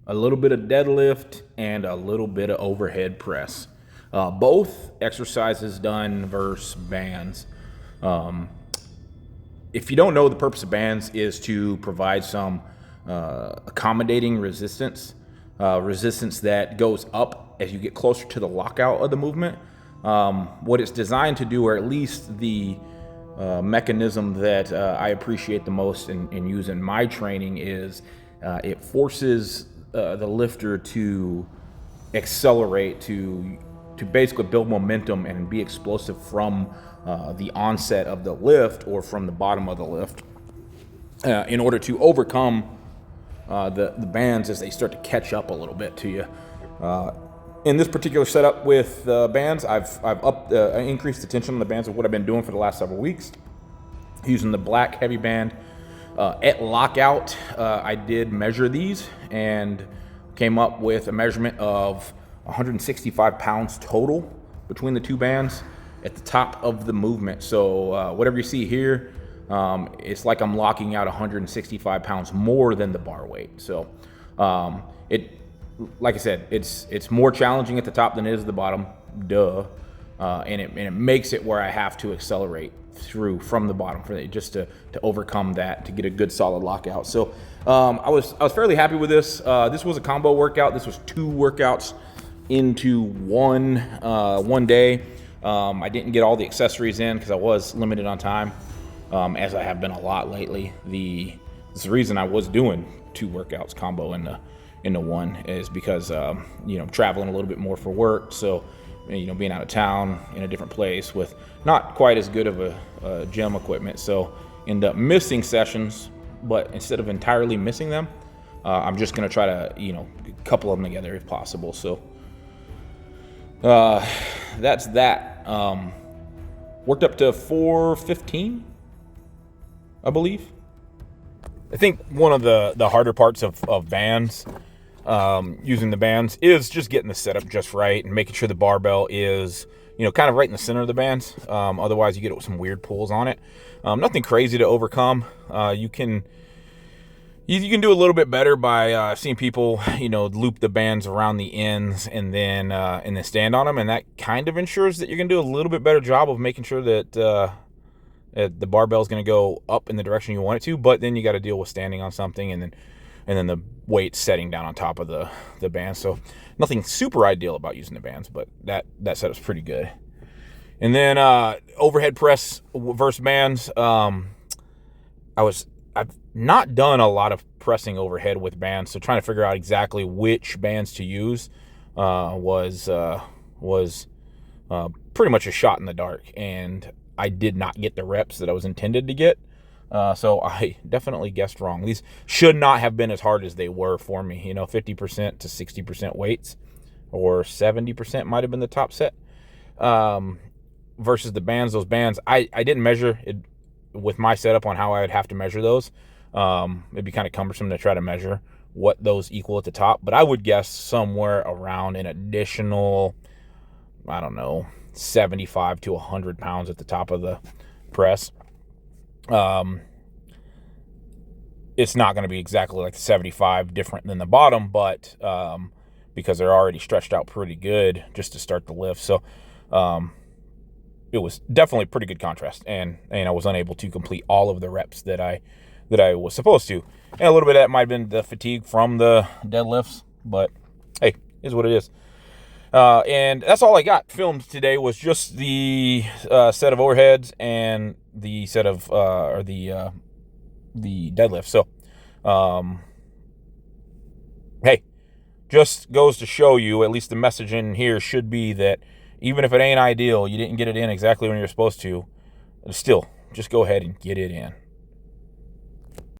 a little bit of deadlift, and a little bit of overhead press. Both exercises done versus bands. If you don't know, the purpose of bands is to provide some accommodating resistance, resistance that goes up as you get closer to the lockout of the movement. What it's designed to do, or at least the mechanism that I appreciate the most and use in my training, is it forces the lifter to accelerate, to basically build momentum and be explosive from the onset of the lift or from the bottom of the lift, in order to overcome the bands as they start to catch up a little bit to you. In this particular setup with bands, I've increased the tension on the bands of what I've been doing for the last several weeks, using the black heavy band. At lockout, I did measure these and came up with a measurement of 165 pounds total between the two bands at the top of the movement. So whatever you see here, it's like I'm locking out 165 pounds more than the bar weight. So like I said, it's more challenging at the top than it is at the bottom, and it makes it where I have to accelerate through from the bottom just to overcome that, to get a good solid lockout. So I was fairly happy with this. This was a combo workout. This was 2 workouts into one day. I didn't get all the accessories in because I was limited on time, as I have been a lot lately. This is the reason I was doing 2 workouts combo into one, is because traveling a little bit more for work. So being out of town in a different place with not quite as good of a gym equipment, so end up missing sessions. But instead of entirely missing them, I'm just going to try to couple them together if possible. So that's that. Worked up to 415, I believe. I think one of the harder parts of bands, using the bands, is just getting the setup just right and making sure the barbell is kind of right in the center of the bands. Otherwise you get some weird pulls on it. Nothing crazy to overcome. You can do a little bit better by seeing people loop the bands around the ends and then stand on them, and that kind of ensures that you're going to do a little bit better job of making sure that the barbell is going to go up in the direction you want it to. But then you got to deal with standing on something and then the weight setting down on top of the bands. So nothing super ideal about using the bands, but that setup's pretty good. And then overhead press versus bands. I've not done a lot of pressing overhead with bands, so trying to figure out exactly which bands to use was pretty much a shot in the dark, and I did not get the reps that I was intended to get. So I definitely guessed wrong. These should not have been as hard as they were for me. 50% to 60% weights, or 70% might have been the top set. Versus the bands, those bands, I didn't measure it with my setup on how I would have to measure those. It'd be kind of cumbersome to try to measure what those equal at the top, but I would guess somewhere around an additional, 75 to 100 pounds at the top of the press. It's not going to be exactly like the 75 different than the bottom, but because they're already stretched out pretty good just to start the lift. So it was definitely pretty good contrast, and I was unable to complete all of the reps that I was supposed to. And a little bit of that might have been the fatigue from the deadlifts, but hey, is what it is. And that's all I got filmed today, was just the set of overheads and the set of the deadlift. So hey, just goes to show you, at least the message in here should be that even if it ain't ideal, you didn't get it in exactly when you're supposed to, still just go ahead and get it in.